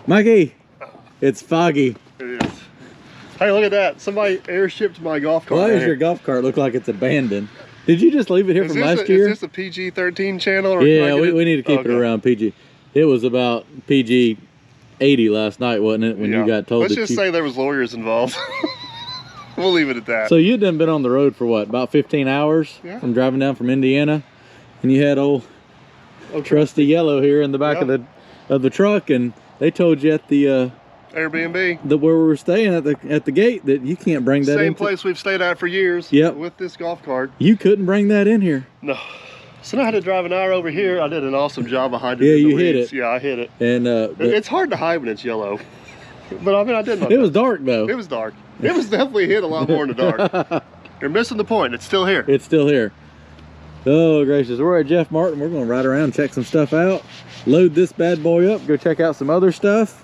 Mikey, it's foggy. It is. Hey, look at that. Somebody airshipped my golf cart. Why does your golf cart look like it's abandoned? Did you just leave it here from last year? Is this a PG-13 channel? Or yeah, we need to keep it around PG. It was about PG 80 last night, wasn't it, when you got told? Let's just say there was lawyers involved. We'll leave it at that. So you'd done been on the road for what, about 15 hours from driving down from Indiana, and you had old trusty yellow here in the back of the truck, and they told you at the Airbnb, where we were staying at the gate, that you can't bring that in. Same place we've stayed at for years. Yep. With this golf cart. You couldn't bring that in here. No. So now I had to drive an hour over here. I did an awesome job of hiding it. Yeah, you hit it. Yeah, I hit it. And it's hard to hide when it's yellow. But I mean, I did. It was dark though. It was dark. It was definitely hit a lot more in the dark. You're missing the point. It's still here. It's still here. Oh gracious, we're at Jeff Martin. We're gonna ride around, check some stuff out, load this bad boy up, go check out some other stuff.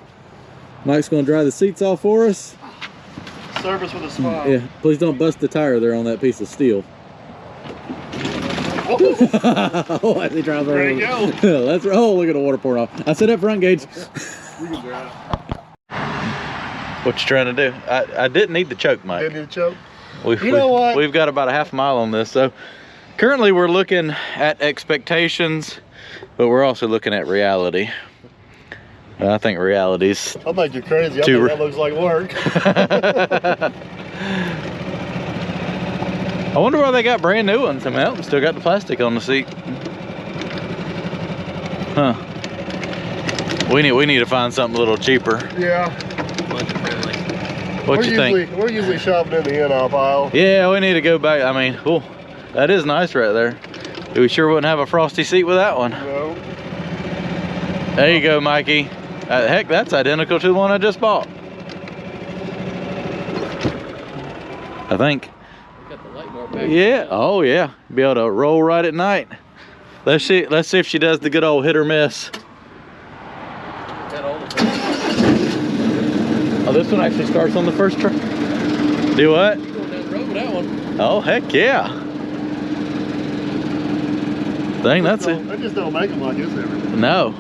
Mike's gonna dry the seats off for us. Service with a smile. Yeah, please don't bust the tire there on that piece of steel. Oh, as he drives there you go. Let's roll. Look at the water pouring off. I said up front, Gage. You can drive. What you trying to do? I didn't need the choke, Mike. Didn't need the choke. You know what? We've got about a half mile on this. So currently we're looking at expectations, but we're also looking at reality. I think reality's... I'll make you crazy. I think that looks like work. I wonder why they got brand new ones. I mean, still got the plastic on the seat. Huh. We need to find something a little cheaper. Yeah. What you think? We're usually shopping in the in-off aisle. Yeah, we need to go back. I mean, oh, that is nice right there. We sure wouldn't have a frosty seat with that one. No. There you go, Mikey. Heck, that's identical to the one I just bought. I think. Got the light bar back. Yeah. Oh yeah. Be able to roll right at night. Let's see if she does the good old hit or miss. Oh, this one actually starts on the first try. Do what? You going down the road with that one? Oh heck yeah. Dang, that's it. They just don't make them like this every day. No.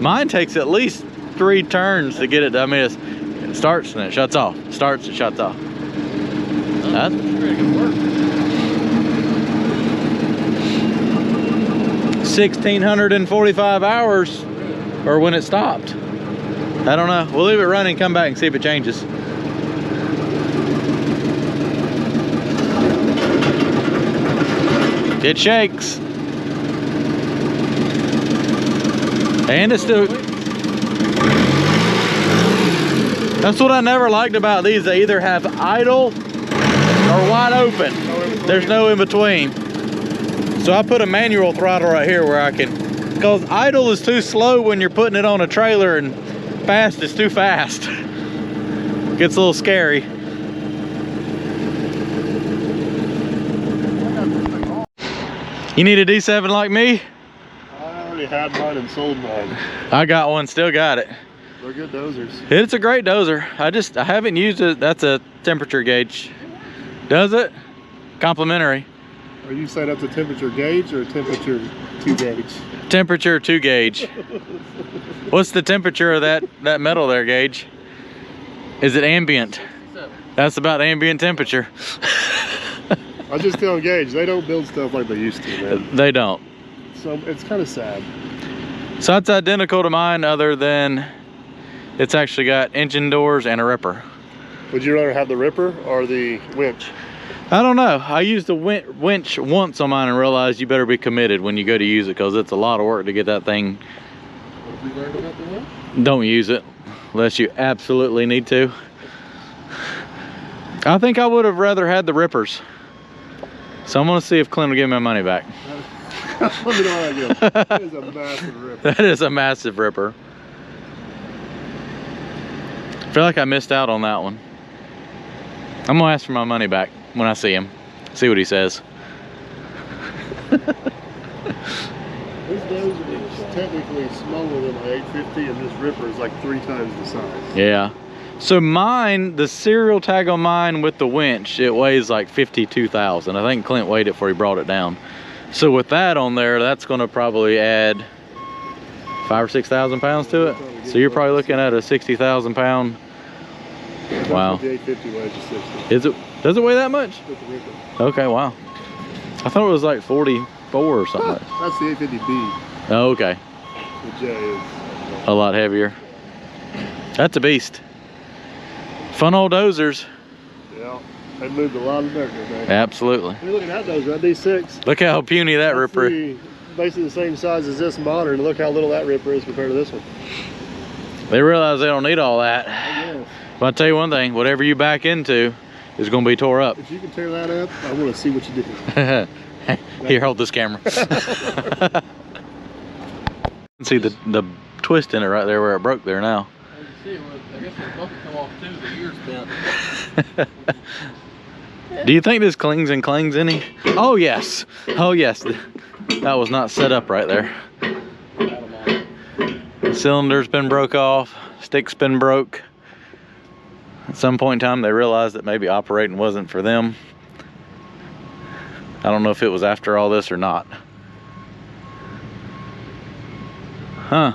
Mine takes at least 3 turns to get it. I mean, it starts and it shuts off. Starts and shuts off. That's pretty good work. 1,645 hours, or when it stopped. I don't know. We'll leave it running, come back and see if it changes. It shakes. And it's still... That's what I never liked about these. They either have idle or wide open. There's no in between. So I put a manual throttle right here where I can... Because idle is too slow when you're putting it on a trailer, and fast is too fast. Gets a little scary. You need a D7 like me? I already had mine and sold mine. I got one, still got it. They're good dozers. It's a great dozer. I haven't used it. That's a temperature gauge. Does it? Complimentary. Are you saying that's a temperature gauge or a temperature to gauge? Temperature to gauge. What's the temperature of that metal there, Gage? Is it ambient? That's about ambient temperature. I just tell Gage, they don't build stuff like they used to, man. They don't. So it's kind of sad. So it's identical to mine, other than it's actually got engine doors and a ripper. Would you rather have the ripper or the winch? I don't know. I used the winch once on mine and realized you better be committed when you go to use it, because it's a lot of work to get that thing. What have we learned about the winch? Don't use it unless you absolutely need to. I think I would have rather had the rippers. So I'm gonna see if Clint will give me my money back. Let me know how that goes. That is a massive ripper. That is a massive ripper. I feel like I missed out on that one. I'm gonna ask for my money back when I see him. See what he says. This dozer is technically smaller than my 850, and this ripper is like 3 times the size. Yeah. So mine, the serial tag on mine with the winch, it weighs like 52,000. I think Clint weighed it before he brought it down. So with that on there, that's gonna probably add 5,000 or 6,000 pounds to it. So you're probably looking at a 60,000 pound. Wow. The 850 weighs is 60. Is it? Does it weigh that much? With the ripper. Okay, wow. I thought it was like 44 or something. That's the 850B. Oh, okay. The J is A lot heavier. That's a beast. Fun old dozers. yeah. They moved a lot of dirt, man. Absolutely. Hey, look at that dozer, that D6. Look how puny that That's ripper. basically the same size as this modern. Look how little that ripper is compared to this one. They realize they don't need all that. Yes. But I'll tell you one thing, whatever you back into is going to be tore up. If you can tear that up, I want to see what you do. Here, hold this camera. See the twist in it right there where it broke there now. As you see, I guess when the bucket come off too, the ear's bent. Do you think this clings and clangs any? Oh yes. Oh yes. That was not set up right there. The cylinder's been broke off. Stick's been broke. At some point in time, they realized that maybe operating wasn't for them. I don't know if it was after all this or not. Huh.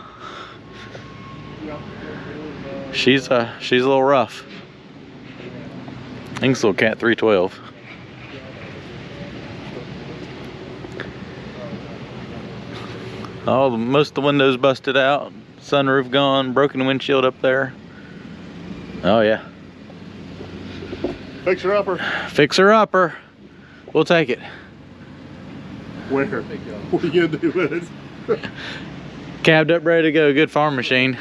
She's a little rough. I think it's a little Cat 312. Most of the windows busted out. Sunroof gone. Broken windshield up there. Oh yeah. Fixer upper. Fixer upper. We'll take it. Where? What are you gonna do with it? Cabbed up, ready to go. Good farm machine.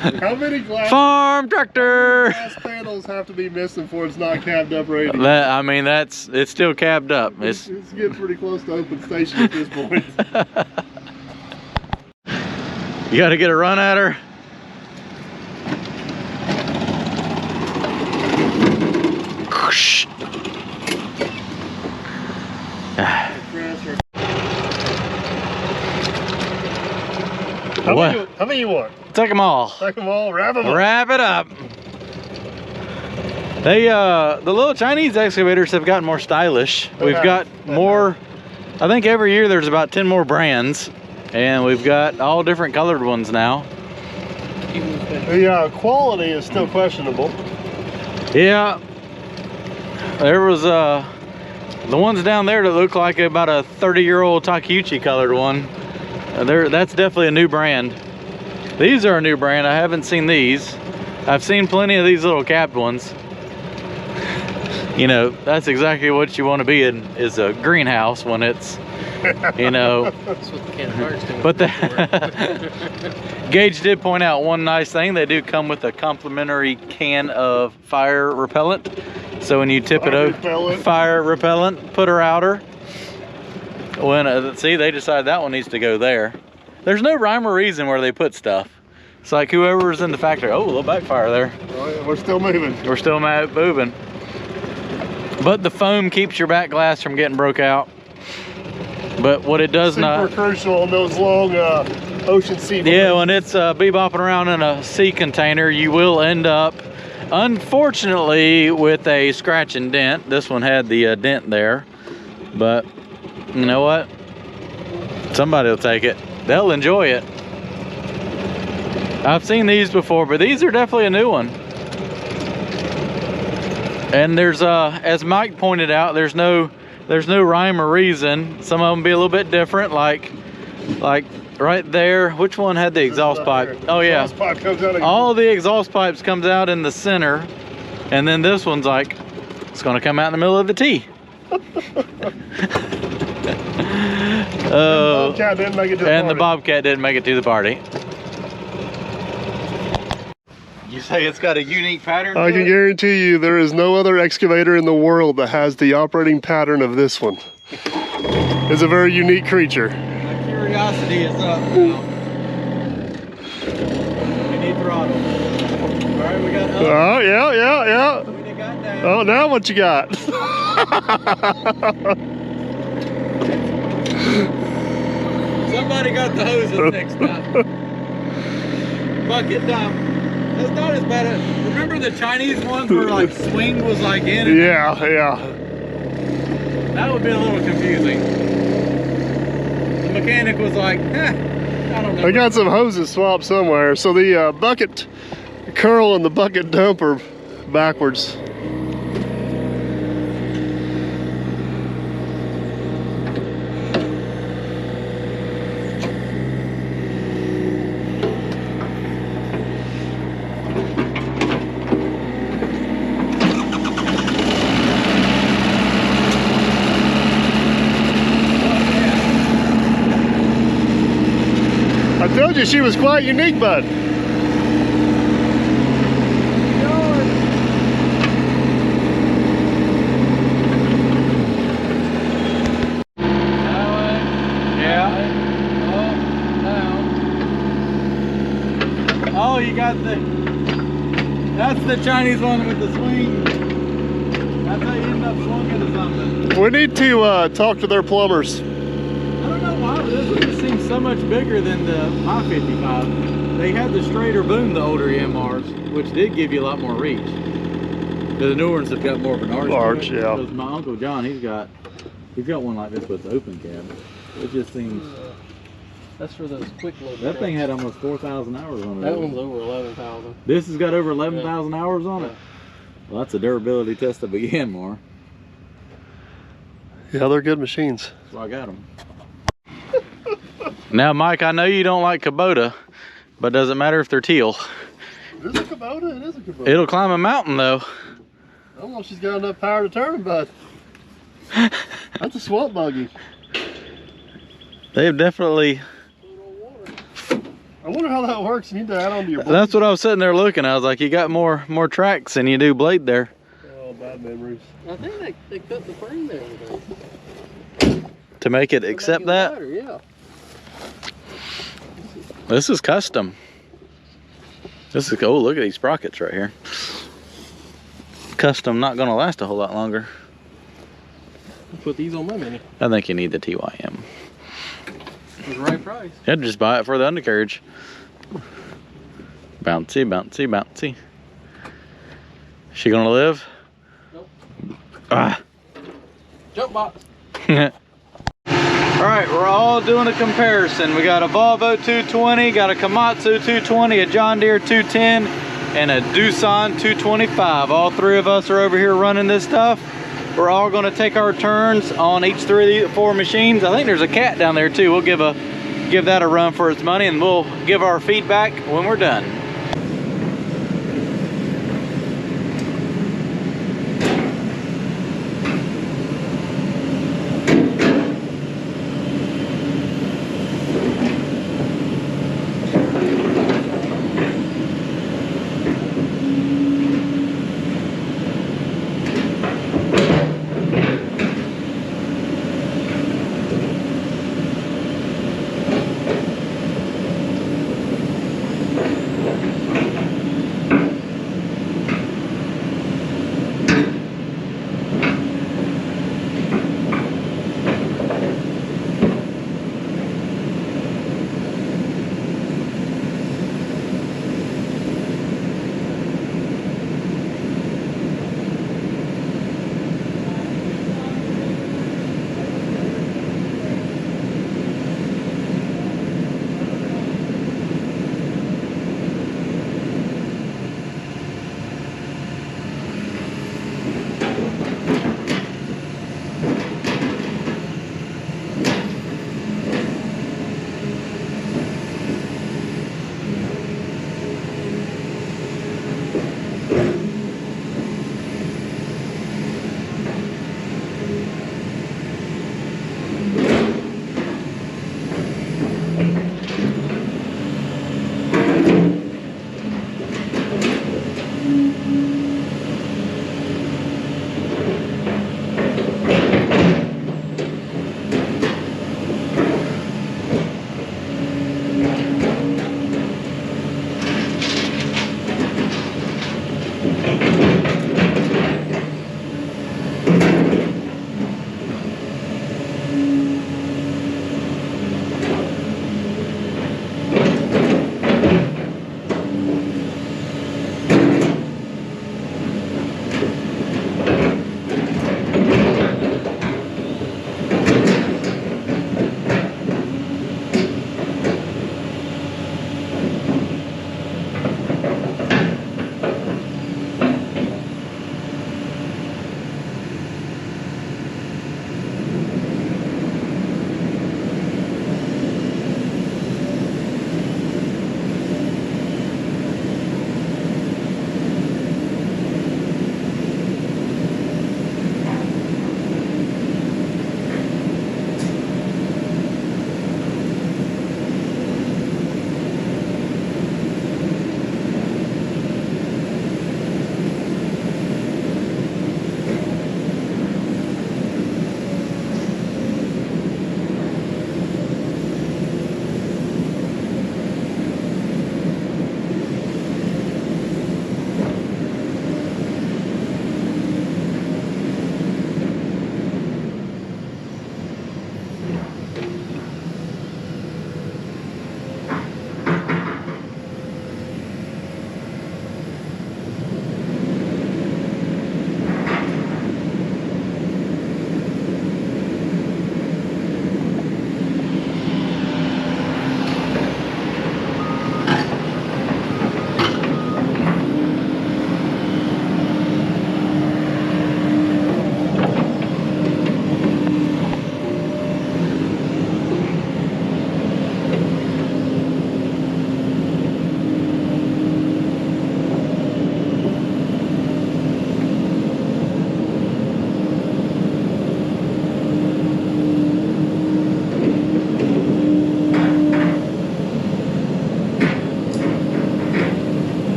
How many Farm tractor. glass panels have to be missing before it's not cabbed up ready? I mean, it's still cabbed up. It's getting pretty close to open station at this point. You got to get a run at her. How many you want? Take them all. Take them all, wrap them up. Wrap it up. They, the little Chinese excavators have gotten more stylish. We've got more, I think every year there's about 10 more brands, and we've got all different colored ones now. The quality is still questionable. Yeah. There was, the ones down there that look like about a 30-year-old Takeuchi colored one. That's definitely a new brand. These are a new brand. I haven't seen these. I've seen plenty of these little capped ones. You know, that's exactly what you want to be in, is a greenhouse when it's, you know. That's what the can of hearts do. But the Gage did point out one nice thing. They do come with a complimentary can of fire repellent. So when you tip it over, fire repellent, put her outer. When see, they decided that one needs to go there. There's no rhyme or reason where they put stuff. It's like whoever's in the factory. Oh, a little backfire there. Oh, yeah, we're still moving. We're still moving. But the foam keeps your back glass from getting broke out. But what it does not. Super crucial on those long ocean sea. Yeah, when it's bebopping around in a sea container, you will end up, unfortunately, with a scratch and dent. This one had the dent there. But you know what? Somebody will take it. They'll enjoy it. I've seen these before, but these are definitely a new one. And there's, as Mike pointed out, there's no rhyme or reason. Some of them be a little bit different, like right there. Which one had the exhaust pipe? Oh yeah. All the exhaust pipes comes out in the center, and then this one's like, it's gonna come out in the middle of the T. Bobcat didn't make it to the and party. the Bobcat didn't make it to the party. You say it's got a unique pattern? I can guarantee you there is no other excavator in the world that has the operating pattern of this one. It's a very unique creature. My curiosity is up now. We need throttle. All right, we got up. Oh, yeah. We got down. Oh, now what you got? Somebody got the hoses next time. Bucket time. That's not as bad as, remember the Chinese ones where like swing was like in it? Yeah. That would be a little confusing. The mechanic was like, I got some hoses swapped somewhere. So the bucket curl and the bucket dump are backwards. I told you she was quite unique, bud. Oh, you got that's the Chinese one with the swing. That's how you end up swinging or something. We need to talk to their plumbers. I don't know why, but this one just seems so much bigger than my 55. They had the straighter boom, the older MRs, which did give you a lot more reach. The newer ones have got more of an arch. Arch, yeah. Because my Uncle John, he's got one like this with the open cab. It just seems. That's for those quick little. That thing had almost 4,000 hours on it. That one's over 11,000. This has got over 11,000 hours on it. Well, that's a durability test to begin, more. Yeah, they're good machines. So I got them. Now, Mike, I know you don't like Kubota, but does it matter if they're teal? It is a Kubota. It is a Kubota. It'll climb a mountain, though. I don't know if she's got enough power to turn them, but that's a swamp buggy. They've definitely. I wonder how that works. You need to add on to your blade. That's what I was sitting there looking. I was like, you got more tracks than you do blade there. Oh, bad memories. I think they cut the frame there To make it accept that? Lighter, yeah. This is custom. This is, oh, look at these sprockets right here. Custom, not gonna last a whole lot longer. Put these on my Mini. I think you need the TYM. For the right price. Yeah, just buy it for the undercarriage. Bouncy, bouncy, bouncy. She gonna live? Nope. Ah. Jump box. All right, we're all doing a comparison. We got a Volvo 220, got a Komatsu 220, a John Deere 210, and a Doosan 225. All three of us are over here running this stuff. We're all gonna take our turns on each four machines. I think there's a cat down there too. We'll give that a run for its money, and we'll give our feedback when we're done.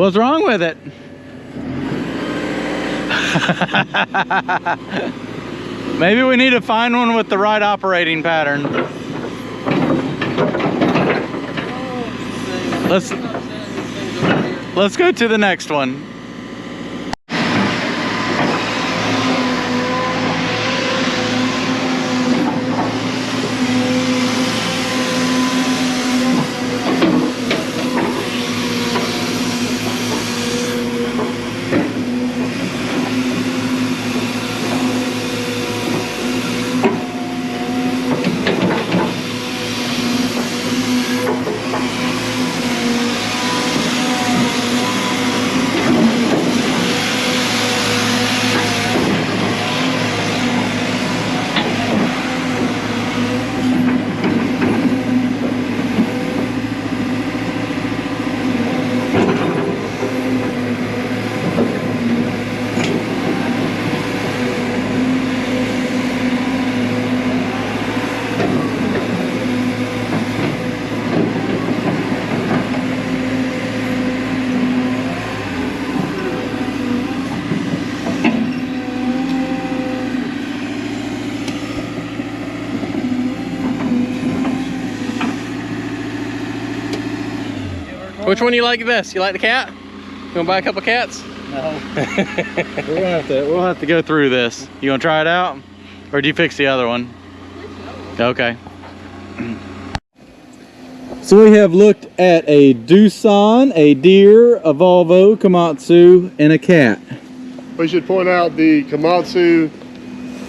What's wrong with it? Maybe we need to find one with the right operating pattern. Let's go to the next one. Which one do you like best? You like the cat? You wanna buy a couple cats? No. We'll have to go through this. You wanna try it out? Or do you fix the other one? Okay. So we have looked at a Doosan, a deer, a Volvo, Komatsu, and a cat. We should point out the Komatsu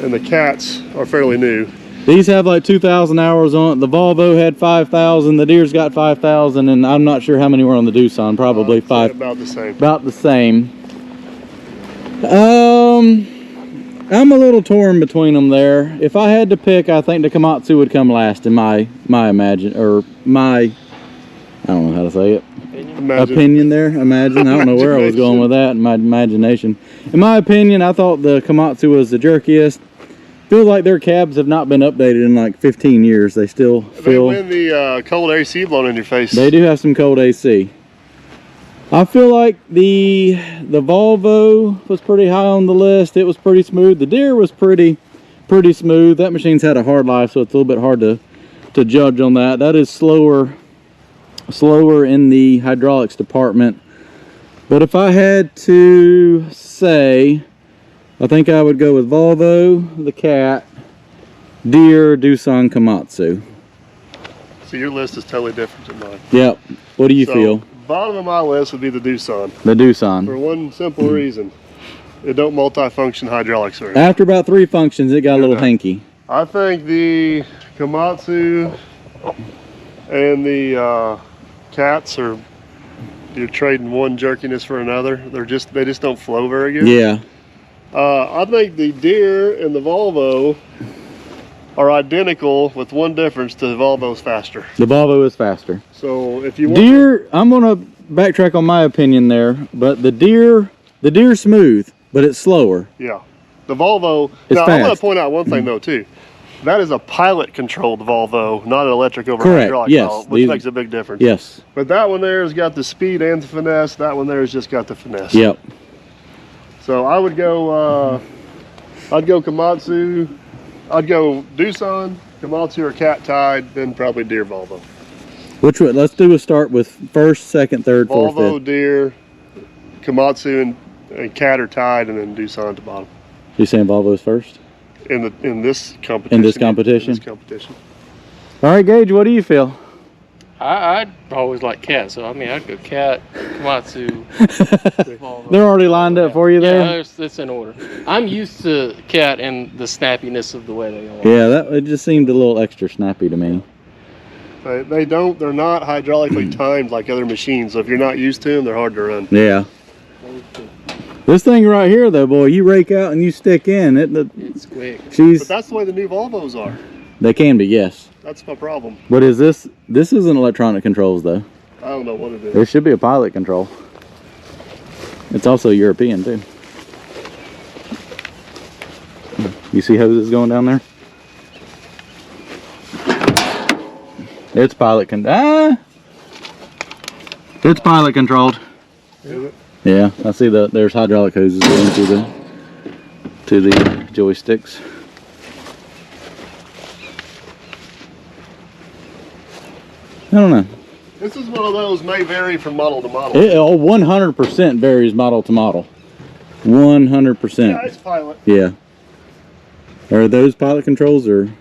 and the cats are fairly new. These have like 2,000 hours on it. The Volvo had 5,000. The deer's got 5,000, and I'm not sure how many were on the Doosan. Probably five. About the same. About the same. I'm a little torn between them there. If I had to pick, I think the Komatsu would come last in my imagine, or my, I don't know how to say it. Opinion there. Imagine. I don't know where I was going with that in my imagination. In my opinion, I thought the Komatsu was the jerkiest. Feels like their cabs have not been updated in like 15 years. They still feel. They win the cold AC blown in your face. They do have some cold AC. I feel like the Volvo was pretty high on the list. It was pretty smooth. The deer was pretty smooth. That machine's had a hard life, so it's a little bit hard to judge on that. That is slower slower in the hydraulics department. But if I had to say, I think I would go with Volvo, the Cat, Deere, Doosan, Komatsu. So your list is totally different than mine. Yep. What do you feel? Bottom of my list would be the Doosan. The Doosan. For one simple reason. It don't multi-function hydraulics very much. After about 3 functions, it got a little hanky. I think the Komatsu and the Cats are, you're trading one jerkiness for another. They just don't flow very good. Yeah. I think the Deere and the Volvo are identical with one difference: the Volvo's faster. The Volvo is faster. So if you want Deere, I'm gonna backtrack on my opinion there, but the Deere's smooth, but it's slower. yeah, the Volvo. It's Now I'm going fast. to point out one thing though too. That is a pilot-controlled Volvo, not an electric over Correct, hydraulic yes. valve, which These- makes a big difference. Yes. But that one there has got the speed and the finesse. That one there has just got the finesse. Yep. So I would go. I'd go Komatsu. I'd go Doosan, Komatsu, or Cat tied, then probably Deere, Volvo. Which one? Let's do a start with first, second, third, fourth, Volvo, fifth. Deere, Komatsu, and Cat are tied, and then Doosan at the bottom. You saying Volvo's first? In this competition. In this competition? In this competition. All right, Gage, what do you feel? I'd always like Cat, so I mean I'd go Cat, Komatsu. Volvo. They're already lined up for you there? Yeah, it's in order. I'm used to Cat and the snappiness of the way they are. Yeah, it just seemed a little extra snappy to me. They're not hydraulically timed like other machines, so if you're not used to them, they're hard to run. Yeah. This thing right here, though, boy, you rake out and you stick in. It's quick. But that's the way the new Volvos are. They can be, yes. That's my problem. What is this? This isn't electronic controls, though. I don't know what it is. There should be a pilot control. It's also European, too. You see hoses going down there? It's pilot It's pilot controlled. Is it? Yeah, I see there's hydraulic hoses going to the joysticks. I don't know. This is one of those may vary from model to model. It 100% varies model to model. 100%. Yeah, it's pilot. Yeah. Are those pilot controls or?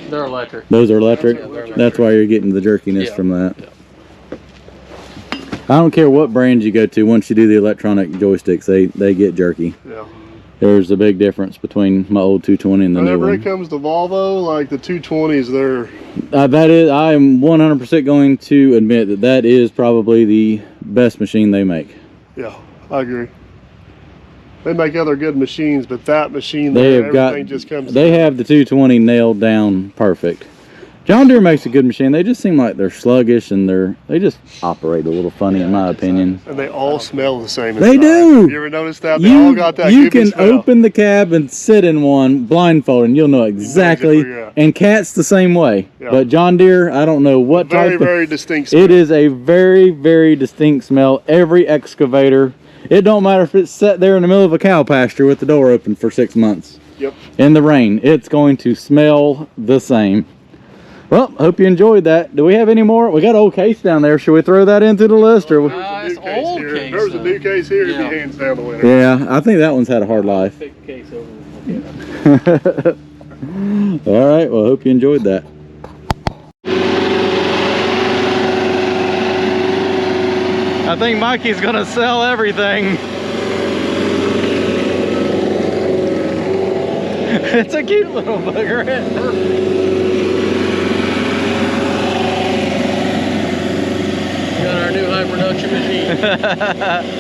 They're electric. Those are electric? Yeah, they're electric. That's why you're getting the jerkiness Yeah. from that. Yeah. I don't care what brand you go to, once you do the electronic joysticks, they get jerky. Yeah. There's a big difference between my old 220 and the new Whenever it one. comes to Volvo, like the 220s, they're I am 100% going to admit that is probably the best machine they make. yeah, I agree. They make other good machines, but that machine, They there, have got, everything just comes. they have the 220 nailed down perfect. John Deere makes a good machine. They just seem like they're sluggish and they just operate a little funny in my opinion. And they all smell the same. They inside. do. You ever notice that? They all got that. You goopy can smell. open the cab and sit in one blindfolded and you'll know exactly. exactly, yeah. And Cat's the same way. Yeah. But John Deere, I don't know what Very, type of, very distinct smell. it is a very, very distinct smell. Every excavator, it don't matter if it's set there in the middle of a cow pasture with the door open for 6 months. Yep. In the rain, it's going to smell the same. Well, hope you enjoyed that. Do we have any more? We got old case down there. Should we throw that into the list? Or? It's New case old here. case, There's a new case here. Yeah. If he hands down the winner. Yeah, I think that one's had a hard life. Big case over. All right, well, hope you enjoyed that. I think Mikey's gonna sell everything. It's a cute little booger. Got our new high production machine.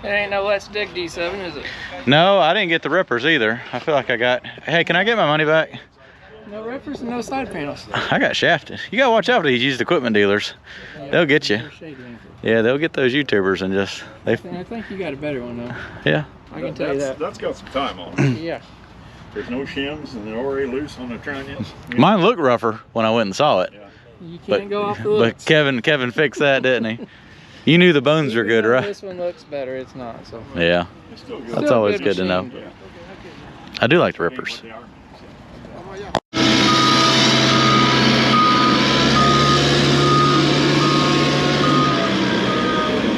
There ain't no Let's Dig D7, is it? No, I didn't get the rippers either. I feel like I got... Hey, can I get my money back? No rippers and no side panels. I got shafted. You gotta watch out for these used equipment dealers. Yeah, They'll get you. shady, ain't Yeah, they'll get those YouTubers and just... I think you got a better one though. Yeah. I can tell you that. That's got some time on it. Yeah. There's no shims and they're already loose on the trunnions. Mine looked rougher when I went and saw it. Yeah. You can't go off the looks. But Kevin fixed that, didn't he? You knew the bones were good, right? This one looks better. It's not. So. Yeah. It's still good. That's Still always good good to know. machine. Yeah. I do like the rippers. They are.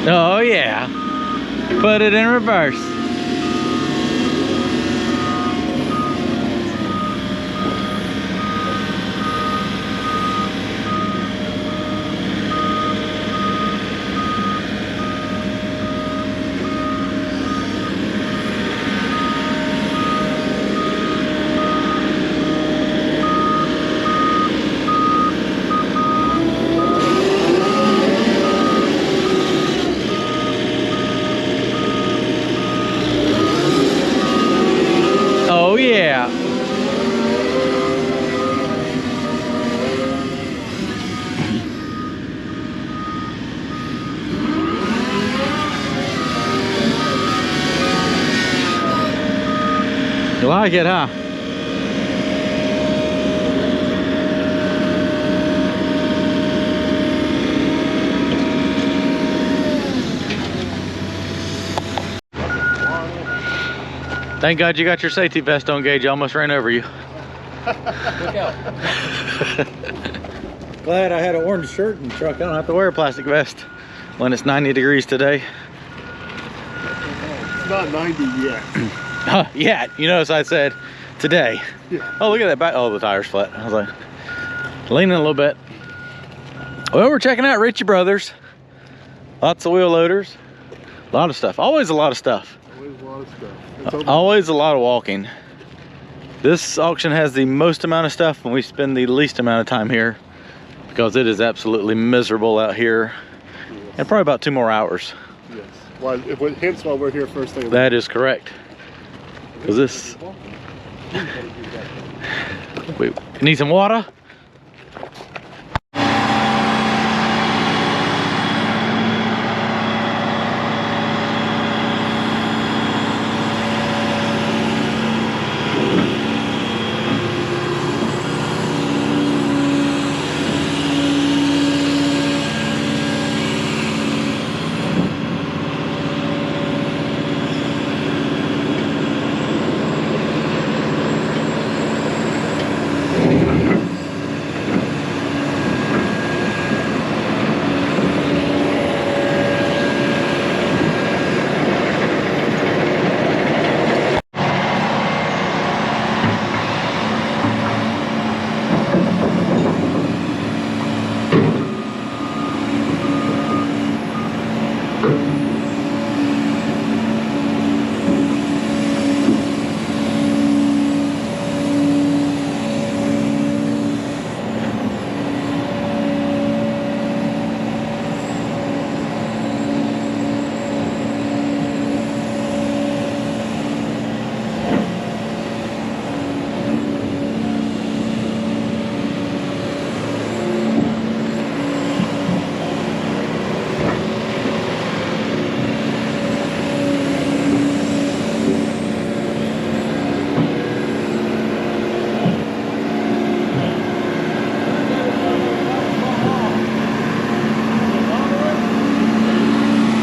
Oh yeah. Put it in reverse. Oh yeah. You like it, huh? Thank God you got your safety vest on, Gage. I almost ran over you. Look out. Glad I had an orange shirt in the truck. I don't have to wear a plastic vest when it's 90 degrees today. It's not 90 yet. Yeah, you notice I said today. Yeah. Oh, look at that back. Oh, the tire's flat. I was like, leaning a little bit. Well, we're checking out Ritchie Brothers. Lots of wheel loaders. A lot of stuff. Always a lot of stuff. Always a lot of stuff. It's open. Always a lot of walking. This auction has the most amount of stuff when we spend the least amount of time here, because it is absolutely miserable out here. Yes. And probably about 2 more hours. Yes. Well, hence why we're here first thing. That is correct. Because this... We need some water?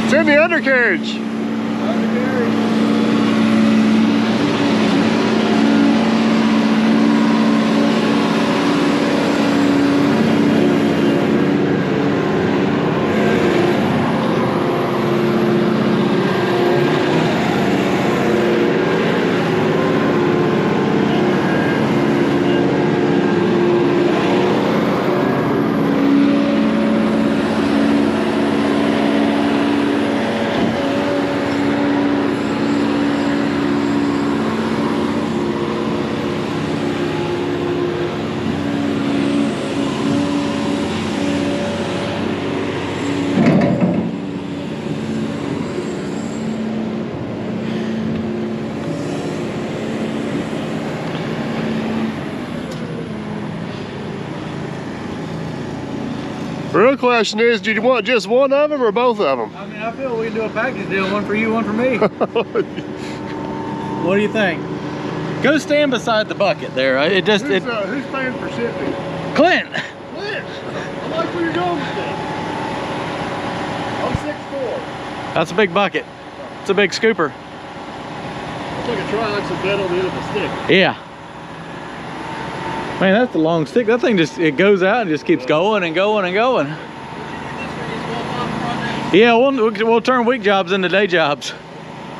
It's in the undercarriage. Real question is, do you want just one of them or both of them? I mean, I feel we can do a package deal, one for you, one for me. What do you think? Go stand beside the bucket there. It just Who's paying for shipping? Clint. Clint, I like where you're going with this. I'm 6'4". That's a big bucket. It's a big scooper. It's like a triaxle bed on the end of a stick. Yeah. Man, that's the long stick. That thing just, it goes out and just keeps going and going and going. Yeah, we'll turn week jobs into day jobs.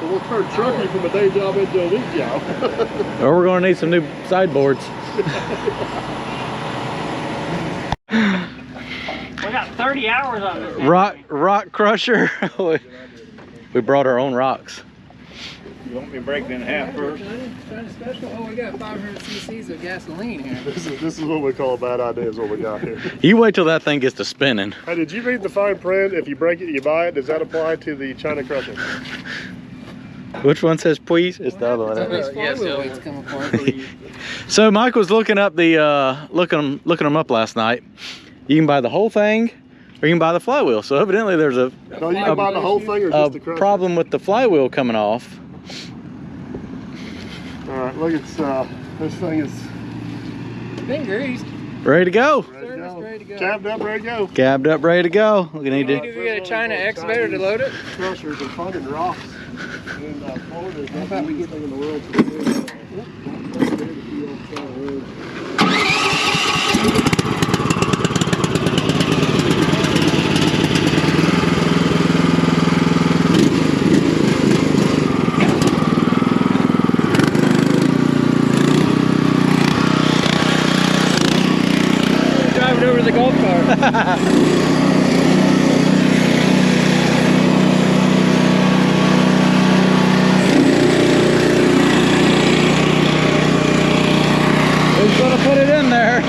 So we'll turn trucking from a day job into a week job. Or we're gonna need some new sideboards. We got 30 hours on this. Rock crusher. We brought our own rocks. You want me to break it in half first? Kind of special. Oh, we got 500 cc's of gasoline here. This is what we call a bad idea is what we got here. You wait till that thing gets to spinning. Hey, did you read the fine print? If you break it, you buy it. Does that apply to the China crusher? Which one says please? It's the other one. Yes, weights come apart. So Mike was looking up the looking them up last night. You can buy the whole thing, or you can buy the flywheel. So evidently there's No, you can buy the whole thing or just the crusher? problem with the flywheel coming off. All right, look, it's this thing is Been greased. Ready to go. Ready to go. cabbed up, ready to go. Gabbed up, ready to go. We need Do to. we get a China excavator to load it? Crushers and finding rocks. And Florida is not the easiest thing in the world to do. Driving over the golf cart. Who's gonna put it in there?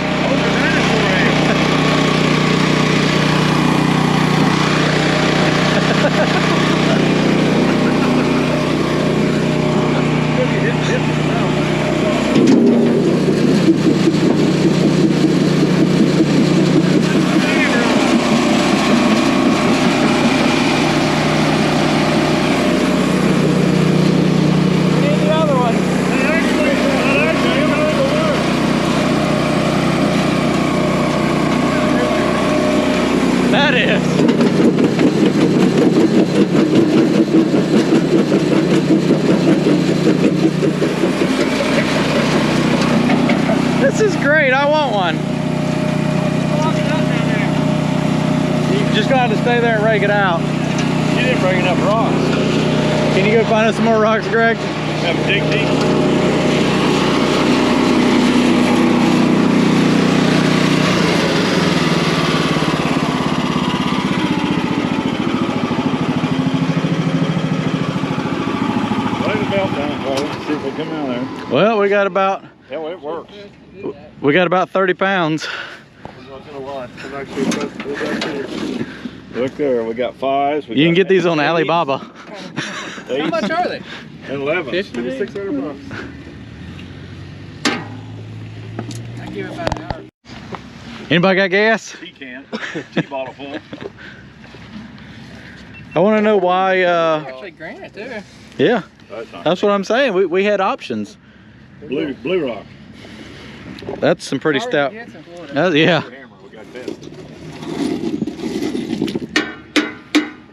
That is. This is great. I want one. You're just gonna have to stay there and rake it out. You didn't bring enough rocks. Can you go find us some more rocks, Greg? Have a dig deep. See if we come out there. Well, we got about Yeah, it works. 30 pounds. I'm not gonna lie. I'm actually Look there, we got fives. You can get these on Alibaba. How much are they? And 11. 600 bucks. I give it about an hour. Anybody got gas? Tea can. Tea bottle full. I want to know why. Actually, granite too. Yeah, That's not that's what I'm saying. We had options. Blue rock. That's some pretty Hard stout. to get in Florida. Yeah. Hammer, we got this.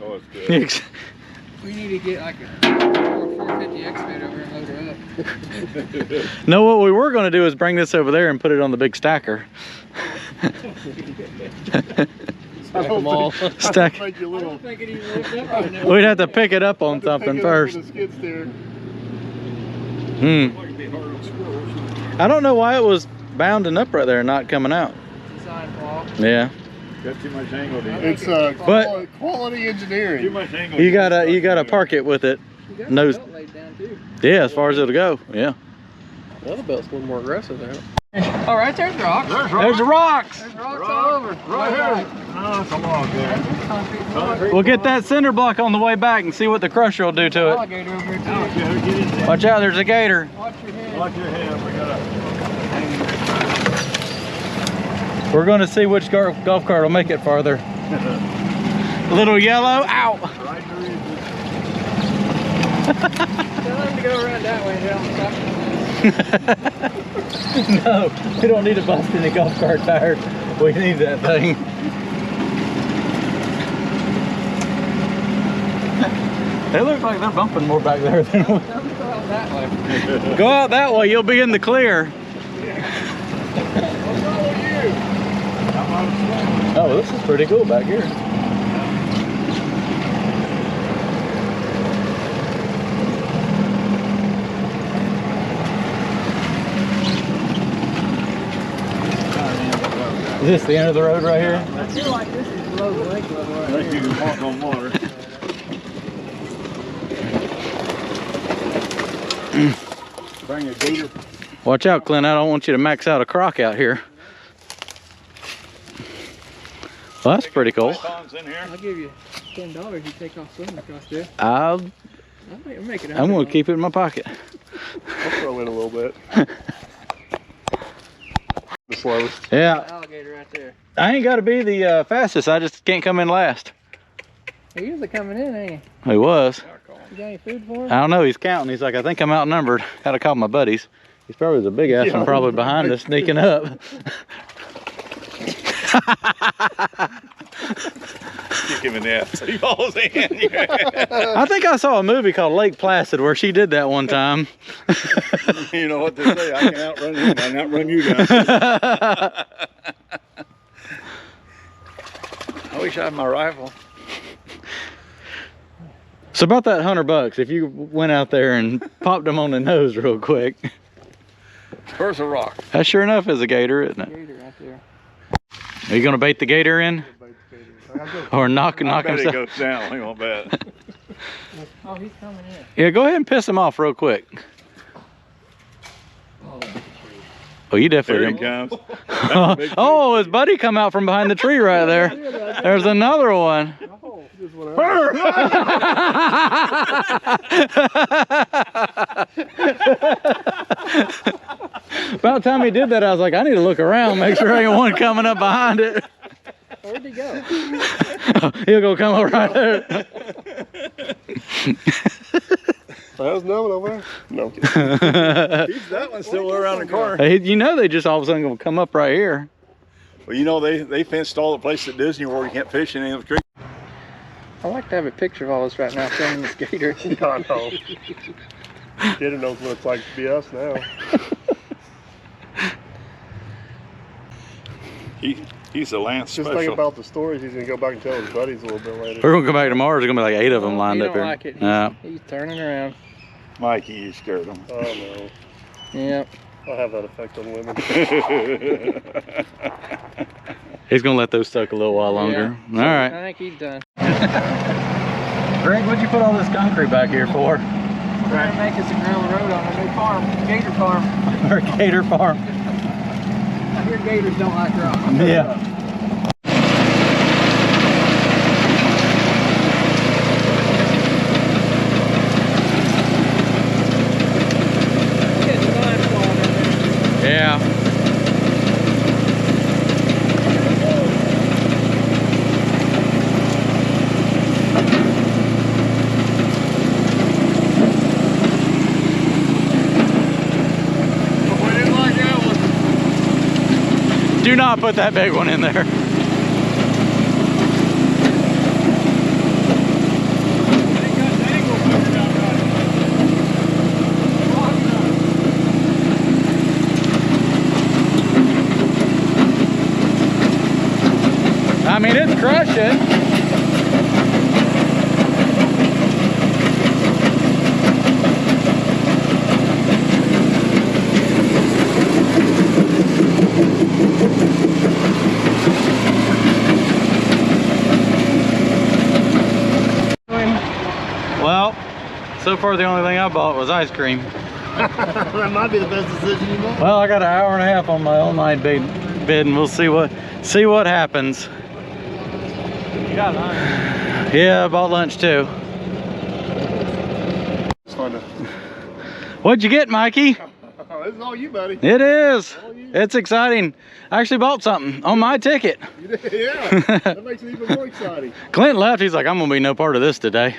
Oh, it's good. We need to get like a 450 excavator over and load her up. No, what we were going to do is bring this over there and put it on the big stacker. Stack them all. Stack. Make you a little. think it even lift up right now. We'd have to pick it up on something first. Skid steer. I don't know why it was bounding up right there and not coming out. Design flaw. Yeah. Got too much angle, dude. It's But- quality engineering. Too much angle. You gotta park it with it. You got Nose. the belt laid down too. Yeah, as far as it'll go. Yeah. The other belt's a little more aggressive there. Oh, right there's rocks. There's the rocks. There's rocks all over. Right here. Oh, it's a log there. Concrete We'll get that cinder block on the way back and see what the crusher will do to it. alligator over here too. Yeah, get in there. Watch out, there's a gator. Watch your head. Watch your head. We got We're going to see which golf cart will make it farther. Little yellow, ow! Right there is Tell him to go around that way and down. No, we don't need to bust any golf cart tires. We need that thing. They look like they're bumping more back there than we. Go out that way. Go out that way, you'll be in the clear. Oh, this is pretty cool back here. Is this the end of the road right here? I feel like this is below the lake level right I think you here. can walk on water. Bring a gator. Watch out, Clint. I don't want you to max out a croc out here. Well, that's pretty cool. Pythons in here. I'll give you $10 if you take off swimming across there. I'll make it. I'm going to keep it in my pocket. I'll throw in a little bit. The slowest. Yeah, Alligator right there. I ain't got to be the fastest. I just can't come in last. He's usually coming in, ain't He was. he? You got any food for him? I don't know. He's counting. He's like, I think I'm outnumbered. Got to call my buddies. He's probably the big ass one, probably behind us, sneaking up. Kick him in the ass. He falls in. I think I saw a movie called Lake Placid where she did that one time. You know what they say, I can outrun him, I can outrun you guys. I wish I had my rifle. So about that $100, if you went out there and popped him on the nose real quick. Where's a rock? That sure enough is a gator, isn't it? Gator right there. Are you gonna bait the gator in? Or knock I him bet he down? goes down, hang on bet. Oh, he's coming in. Yeah, go ahead and piss him off real quick. Oh, you There definitely he didn't. comes. Oh, his buddy come out from behind the tree right there. There's another one. About time he did that, I was like, I need to look around, make sure ain't one coming up behind it. Where'd he go? He'll go come up right there. That was another one over there. No, I'm kidding. He's that one still around the corner. Hey, you know they just all of a sudden gonna come up right here. Well, you know, they fenced all the places at Disney where you can't fish in any of the creeks. I'd like to have a picture of all this right now, filming this gator. God, no. Gator knows what it's like to be us now. He's a Lance Just special. think about the stories he's gonna go back and tell his buddies a little bit later. We're gonna come back tomorrow. There's gonna be like 8 of them lined he up don't here. like it. He's turning around. Mikey, you scared him. Oh no. Yep. I'll have that effect on women. He's gonna let those suck a little while longer. Yeah. All right. I think he's done. Greg, what'd you put all this concrete back here for? We're trying to make us a gravel road on a new farm, Gator farm. Our gator farm. I hear gators don't like rock. Yeah. Yeah. Do not put that big one in there. I mean, it's crushing. Well, so far the only thing I bought was ice cream. That might be the best decision you made. Well, I got an hour and a half on my online bid, and we'll see what happens. You got lunch. Yeah, I bought lunch too. It's fun to... What'd you get, Mikey? Oh, Oh, this is all you, buddy. It is. All you. It's exciting. I actually bought something on my ticket. You did? Yeah, that makes it even more exciting. Clint left. He's like, I'm gonna be no part of this today.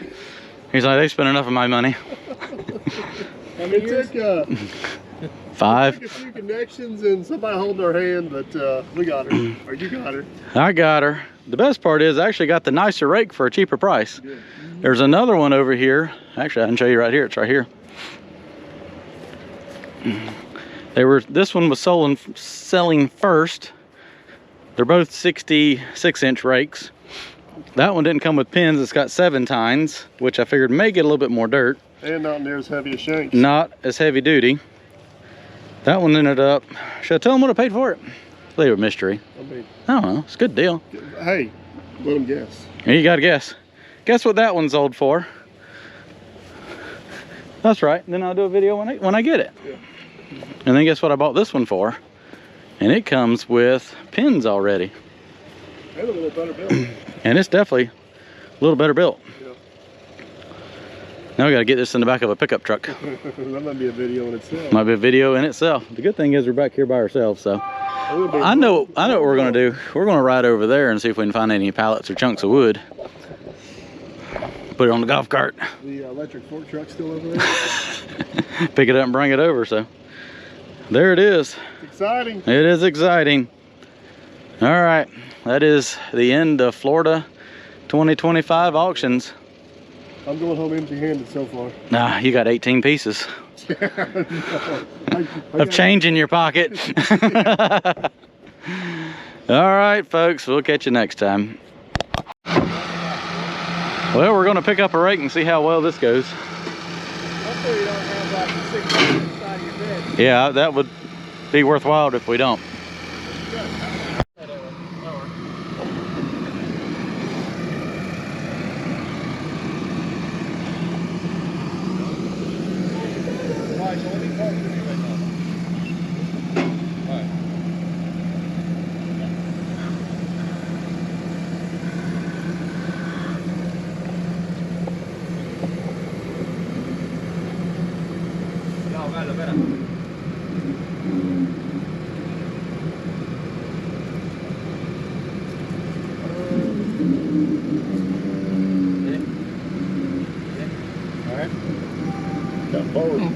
He's like, they spent enough of my money. It took 5. a few connections and somebody holding our hand, but we got her. Or you got her. I got her. The best part is I actually got the nicer rake for a cheaper price. Good. There's another one over here. Actually, I can show you right here. It's right here. This one was selling first. They're both 66-inch rakes. That one didn't come with pins. It's got 7 tines, which I figured may get a little bit more dirt. And not near as heavy as shanks. Not as heavy duty. That one ended up, should I tell them what I paid for it? Leave it a mystery. I mean, I don't know, it's a good deal. hey, let them guess. Here, you gotta guess. Guess what that one's sold for? That's right, then I'll do a video when I get it. Yeah. And then guess what I bought this one for? And it comes with pins already. And a little better built. And it's definitely a little better built. Yeah. Now we gotta get this in the back of a pickup truck. That might be a video in itself. Might be a video in itself. The good thing is we're back here by ourselves, so. I know what we're gonna do. We're gonna ride over there and see if we can find any pallets or chunks of wood. Put it on the golf cart. The electric fork truck still over there? Pick it up and bring it over, so. There it is. Exciting. It is exciting. All right, that is the end of Florida 2025 auctions. I'm going home empty-handed so far. Nah, you got 18 pieces I of change in your pocket. All right, folks, we'll catch you next time. Well, we're gonna pick up a rake and see how well this goes. Hopefully you don't have like 6 on the side of your bed. Yeah, that would be worthwhile if we don't.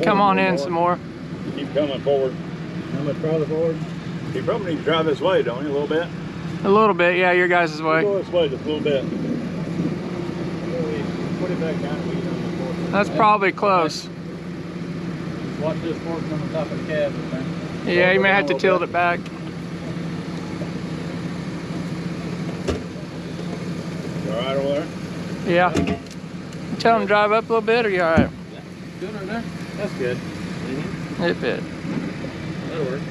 Come on in some more. Keep coming forward. How much farther forward? You probably need to drive this way, don't you, a little bit? A little bit, yeah, your guys' way. Go this way just a little bit. Put it back down. That's probably close. Watch this fork on the top of the cab. Yeah, you may have to tilt it back. You all right over there? Yeah. Tell them to drive up a little bit, or you all right? Good right there. That's good. It fit. That'll work.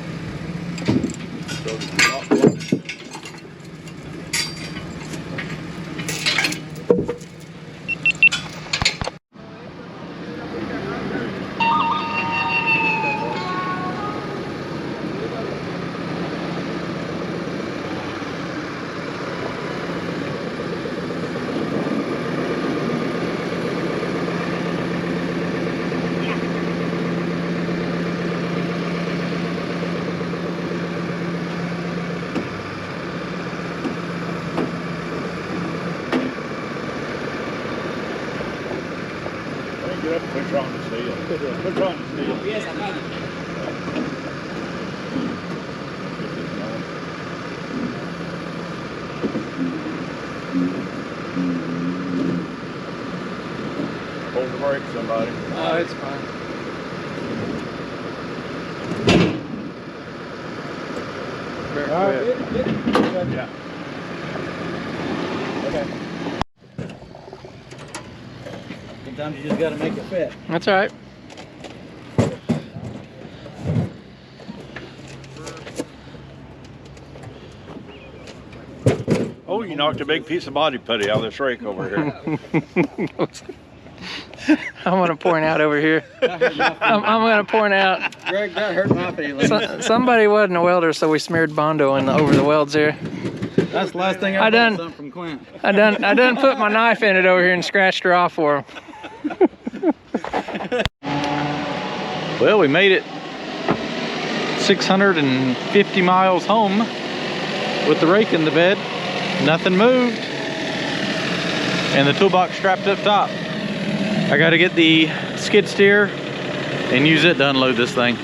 Get up and put her on the steel. Put her on the steel. Yes, I got it. Hold the brake, somebody. Oh, it's fine. All right. Yeah. Okay. Sometimes you just gotta make it fit. That's all right. Oh, you knocked a big piece of body putty out of this rake over here. I'm gonna point out over here. I'm gonna point out. Greg, that hurt my feelings. Somebody wasn't a welder, so we smeared Bondo over the welds here. That's the last thing I done. Something from Clint. I done put my knife in it over here and scratched her off for him. Well, we made it 650 miles home with the rake in the bed. Nothing moved. And the toolbox strapped up top. I gotta get the skid steer and use it to unload this thing.